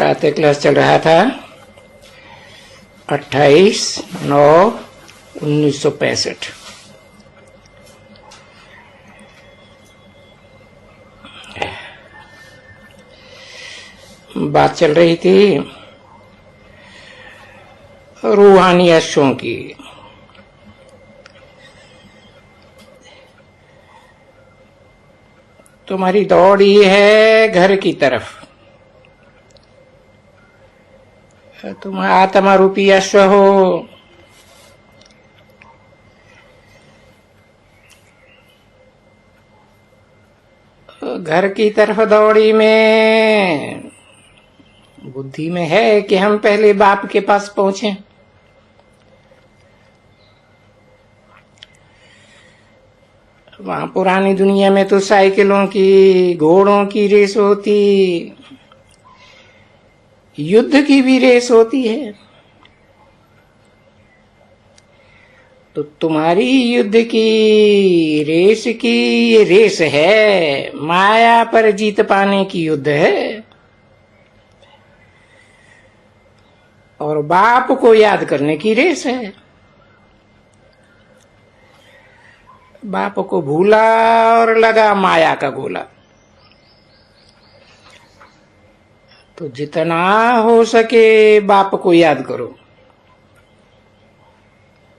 प्रातः क्लास चल रहा था 28/9/1965। बात चल रही थी रूहानी अश्वों की। तुम्हारी दौड़ ये है घर की तरफ। तुम आत्मा रूपी अश्व हो। घर की तरफ दौड़ी में बुद्धि में है कि हम पहले बाप के पास पहुंचे। वहां पुरानी दुनिया में तो साइकिलों की, घोड़ों की रेस होती, युद्ध की भी रेस होती है। तो तुम्हारी युद्ध की रेस की ये रेस है, माया पर जीत पाने की युद्ध है। और बाप को याद करने की रेस है। बाप को भूला और लगा माया का गोला। तो जितना हो सके बाप को याद करो।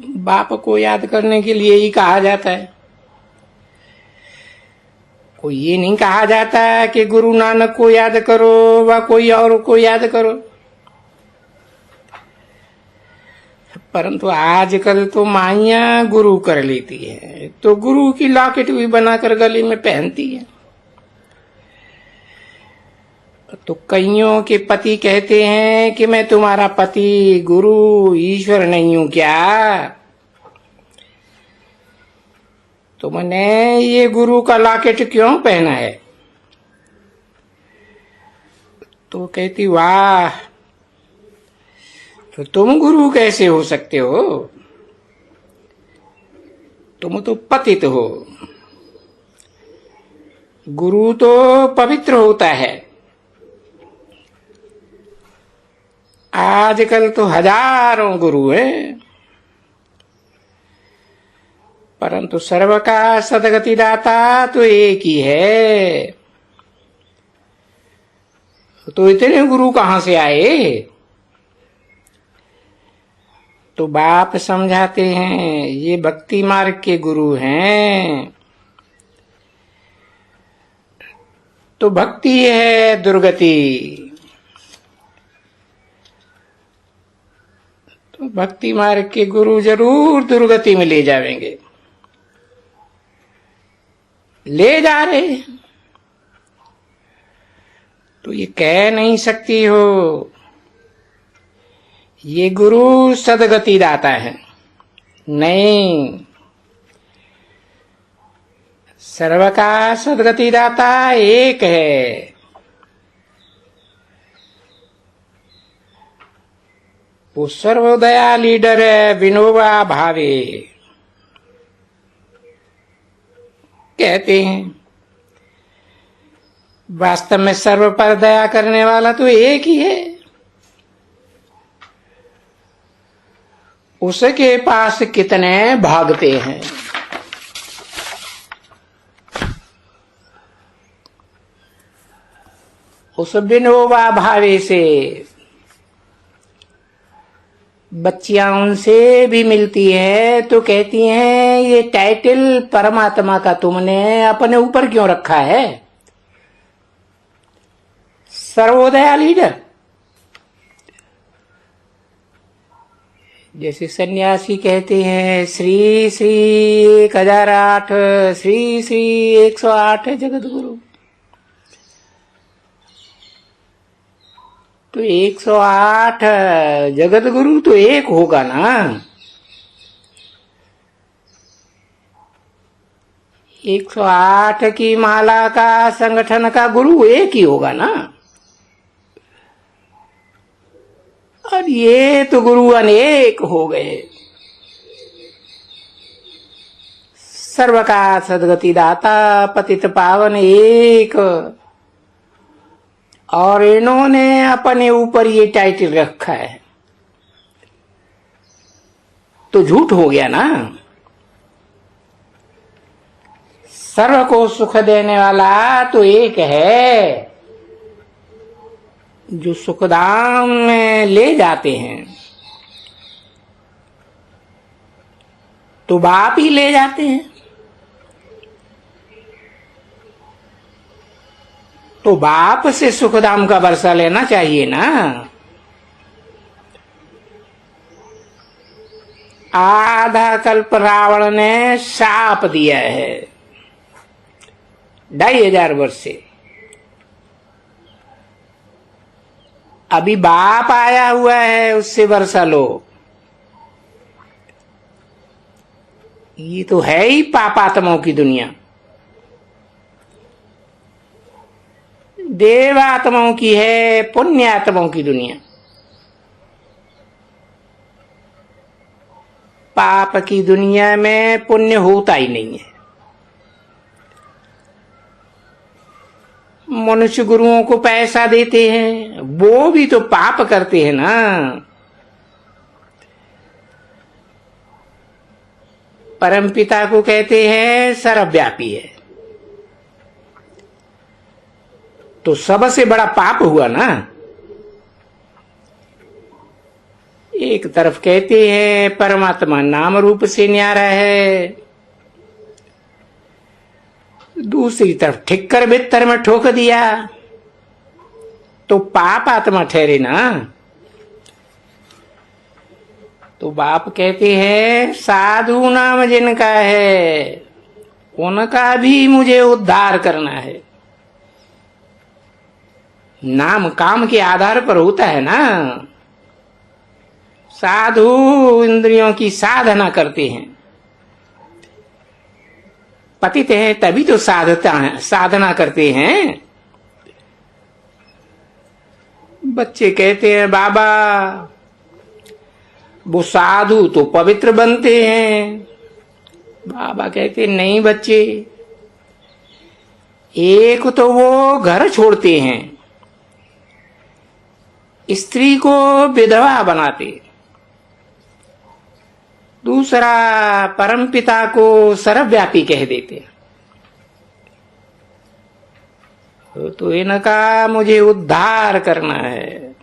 बाप को याद करने के लिए ही कहा जाता है। कोई ये नहीं कहा जाता कि गुरु नानक को याद करो व कोई और को याद करो। परंतु आजकल तो माइया गुरु कर लेती है, तो गुरु की लॉकेट भी बनाकर गले में पहनती है। तो कईयों के पति कहते हैं कि मैं तुम्हारा पति गुरु ईश्वर नहीं हूं क्या? तुमने ये गुरु का लॉकेट क्यों पहना है? तो कहती वाह, तो तुम गुरु कैसे हो सकते हो? तुम तो पतित हो। गुरु तो पवित्र होता है। आजकल तो हजारों गुरु हैं, परंतु सर्व का सदगति दाता तो एक ही है। तो इतने गुरु कहां से आए? तो बाप समझाते हैं ये भक्ति मार्ग के गुरु हैं। तो भक्ति है दुर्गति। तो भक्ति मार्ग के गुरु जरूर दुर्गति में ले जाएंगे, ले जा रहे। तो ये कह नहीं सकती हो ये गुरु सदगति दाता है। नहीं, सर्व का सदगति दाता एक है। वो सर्वोदया लीडर है, विनोबा भावे कहते हैं। वास्तव में सर्व पर दया करने वाला तो एक ही है। उसके पास कितने भागते हैं। उस विनोबा भावे से बच्चियां उनसे भी मिलती है तो कहती हैं ये टाइटल परमात्मा का तुमने अपने ऊपर क्यों रखा है? सर्वोदया लीडर। जैसे सन्यासी कहते हैं श्री श्री 1008, श्री श्री 108 जगत गुरु। तो 108 जगत गुरु तो एक होगा ना। 108 की माला का संगठन का गुरु एक ही होगा ना। और ये तो गुरु अनेक हो गए। सर्व का सदगति दाता पतित पावन एक। और इन्होंने अपने ऊपर ये टाइटल रखा है, तो झूठ हो गया ना। सर्व को सुख देने वाला तो एक है, जो सुखधाम में ले जाते हैं तो बाप ही ले जाते हैं। तो बाप से सुखधाम का वर्षा लेना चाहिए ना। आधा कल्प रावण ने शाप दिया है, 2500 वर्ष से। अभी बाप आया हुआ है, उससे वर्षा लो। ये तो है ही पापात्माओं की दुनिया। देवात्माओं की है पुण्यात्माओं की दुनिया। पाप की दुनिया में पुण्य होता ही नहीं है। मनुष्य गुरुओं को पैसा देते हैं, वो भी तो पाप करते हैं ना। परमपिता को कहते हैं सर्वव्यापी है, तो सबसे बड़ा पाप हुआ ना। एक तरफ कहते हैं परमात्मा नाम रूप से न्यारा है, दूसरी तरफ ठिक्कर बित्तर में ठोक दिया, तो पाप आत्मा ठहरे ना। तो बाप कहते हैं साधु नाम जिनका है, उनका भी मुझे उद्धार करना है। नाम काम के आधार पर होता है ना। साधु इंद्रियों की साधना करते हैं, पतित है तभी तो साधना करते हैं। बच्चे कहते हैं बाबा वो साधु तो पवित्र बनते हैं। बाबा कहते हैं नहीं बच्चे, एक तो वो घर छोड़ते हैं, स्त्री को विधवा बनाते, दूसरा परमपिता को सर्वव्यापी कह देते। तो इनका मुझे उद्धार करना है।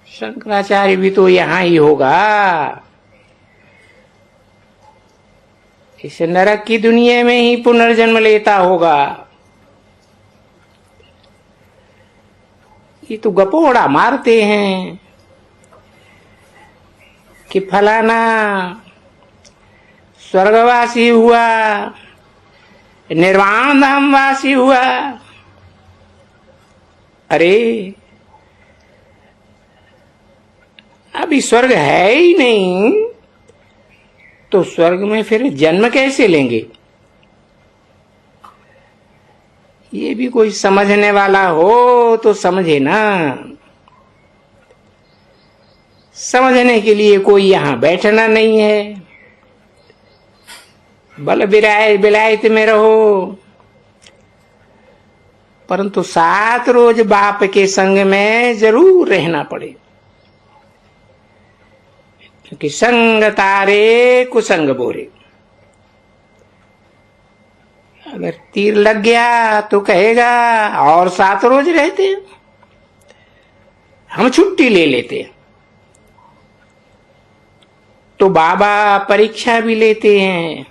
शंकराचार्य भी तो यहां ही होगा। इस नरक की दुनिया में ही पुनर्जन्म लेता होगा। ये तो गपोड़ा मारते हैं कि फलाना स्वर्गवासी हुआ, निर्वाण धाम वासी हुआ। अरे अभी स्वर्ग है ही नहीं, तो स्वर्ग में फिर जन्म कैसे लेंगे? ये भी कोई समझने वाला हो तो समझे ना। समझने के लिए कोई यहां बैठना नहीं है। बल विलायत में रहो, परंतु 7 रोज बाप के संग में जरूर रहना पड़े, क्योंकि संग तारे कुसंग बोरे। अगर तीर लग गया तो कहेगा और 7 रोज रहते हैं, हम छुट्टी ले लेते हैं। तो बाबा परीक्षा भी लेते हैं।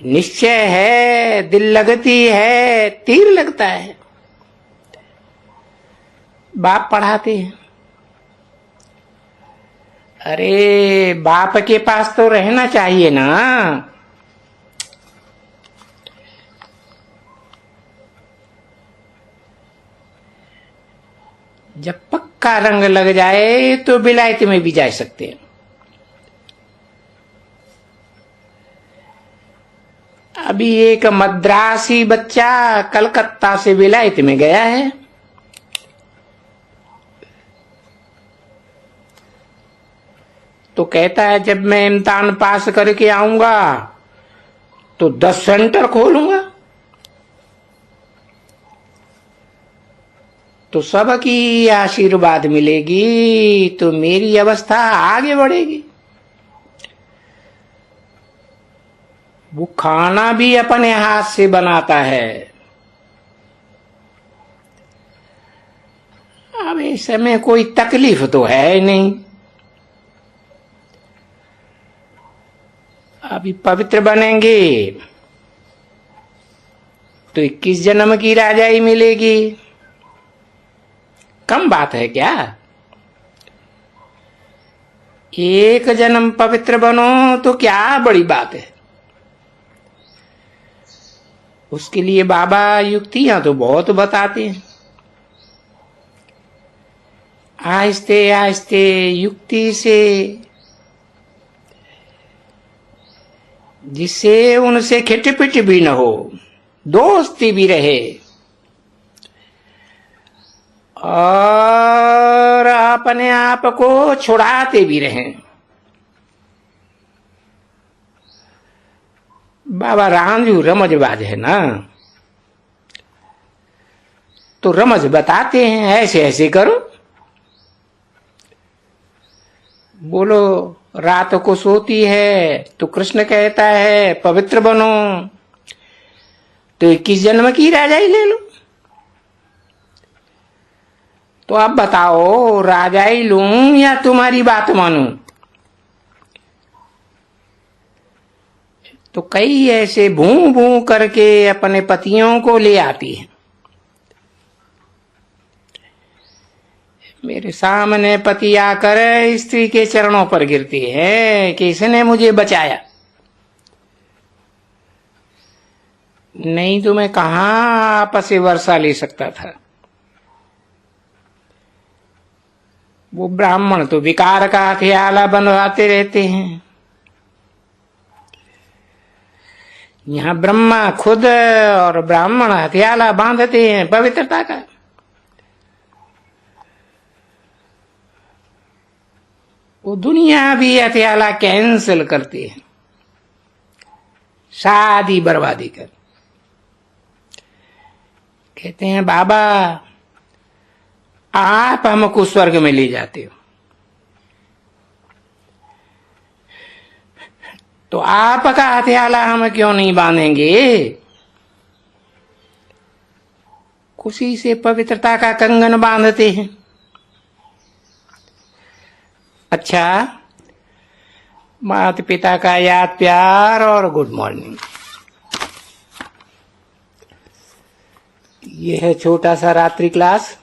निश्चय है, दिल लगती है, तीर लगता है। बाप पढ़ाते हैं। अरे बाप के पास तो रहना चाहिए ना। जब पक्का रंग लग जाए तो विलायत में भी जा सकते हैं। अभी एक मद्रासी बच्चा कलकत्ता से विलायत में गया है। तो कहता है जब मैं इम्तिहान पास करके आऊंगा तो 10 सेंटर खोलूंगा। तो सबकी आशीर्वाद मिलेगी, तो मेरी अवस्था आगे बढ़ेगी। वो खाना भी अपने हाथ से बनाता है। अब इस समय कोई तकलीफ तो है नहीं। अभी पवित्र बनेंगे तो 21 जन्म की राजाई मिलेगी। कम बात है क्या? एक जन्म पवित्र बनो तो क्या बड़ी बात है। उसके लिए बाबा युक्तियां तो बहुत बताते हैं। आहिस्ते आहिस्ते युक्ति से, जिससे उनसे खिटपिट भी न हो, दोस्ती भी रहे और अपने आप को छुड़ाते भी रहें। बाबा रामजू रमजबाज है ना, तो रमज बताते हैं, ऐसे ऐसे करो। बोलो रात को सोती है तो कृष्ण कहता है पवित्र बनो, तो 21 जन्म की राजाई ले लो। तो अब बताओ राजाई लूं या तुम्हारी बात मानूं? तो कई ऐसे भूं भूं करके अपने पतियों को ले आती है। मेरे सामने पति आकर स्त्री के चरणों पर गिरती है कि इसने मुझे बचाया, नहीं तो मैं कहां आपस से वर्षा ले सकता था। वो ब्राह्मण तो विकार का हथियाला बनवाते रहते हैं। यहाँ ब्रह्मा खुद और ब्राह्मण हथियाला बांधते हैं पवित्रता का। वो दुनिया भी हथियाला कैंसिल करती है, शादी बर्बादी कर। कहते हैं बाबा आप हमको स्वर्ग में ले जाते हो, तो आपका हथियाला हम क्यों नहीं बांधेंगे? खुशी से पवित्रता का कंगन बांधते हैं। अच्छा, माता पिता का याद प्यार और गुड मॉर्निंग। ये है छोटा सा रात्रि क्लास।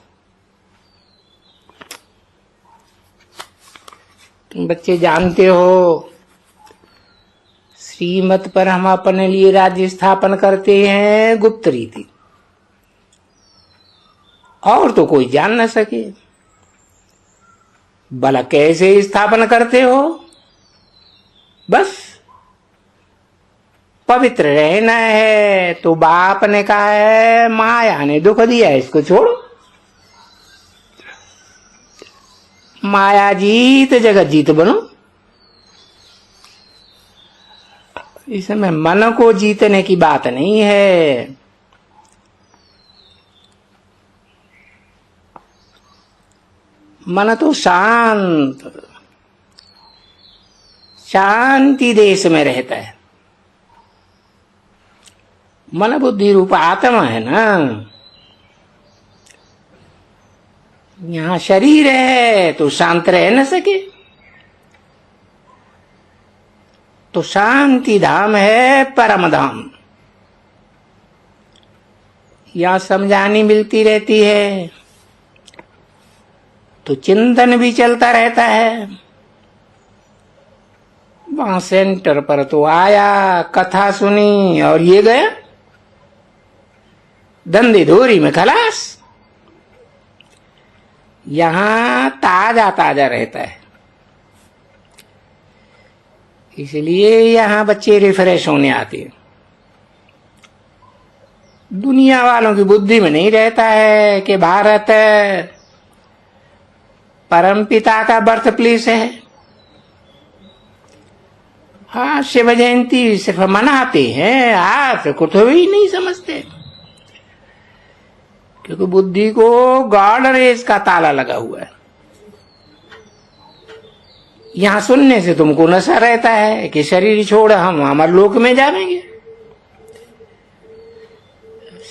तुम बच्चे जानते हो श्रीमत पर हम अपने लिए राज्य स्थापन करते हैं गुप्त रीति, और तो कोई जान न सके। भला कैसे स्थापन करते हो? बस पवित्र रहना है तो बाप ने कहा है माया ने दुख दिया, इसको छोड़ो। माया जीत जगत जीत बनो। इसमें मन को जीतने की बात नहीं है। मन तो शांति देश में रहता है। मन बुद्धि रूप आत्मा है ना। यहाँ शरीर है तो शांत रह न सके, तो शांति धाम है परम धाम। यहाँ समझानी मिलती रहती है तो चिंतन भी चलता रहता है। वहां सेंटर पर तो आया, कथा सुनी और ये गया धंधे धोरी में खलास। यहां ताजा ताजा रहता है, इसलिए यहां बच्चे रिफ्रेश होने आते हैं। दुनिया वालों की बुद्धि में नहीं रहता है कि भारत परमपिता का बर्थ प्लेस है। हाँ, शिव जयंती सिर्फ मनाते हैं, आप कुछ भी नहीं समझते। क्योंकि बुद्धि को गॉड रेस का ताला लगा हुआ है। यहां सुनने से तुमको नशा रहता है कि शरीर छोड़ हम अमरलोक में जाएंगे।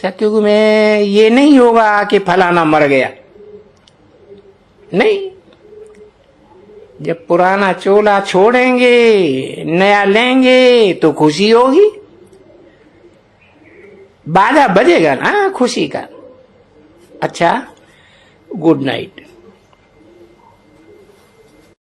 सतयुग में ये नहीं होगा कि फलाना मर गया, नहीं। जब पुराना चोला छोड़ेंगे नया लेंगे तो खुशी होगी, बाजा बजेगा ना खुशी का। अच्छा, गुड नाइट।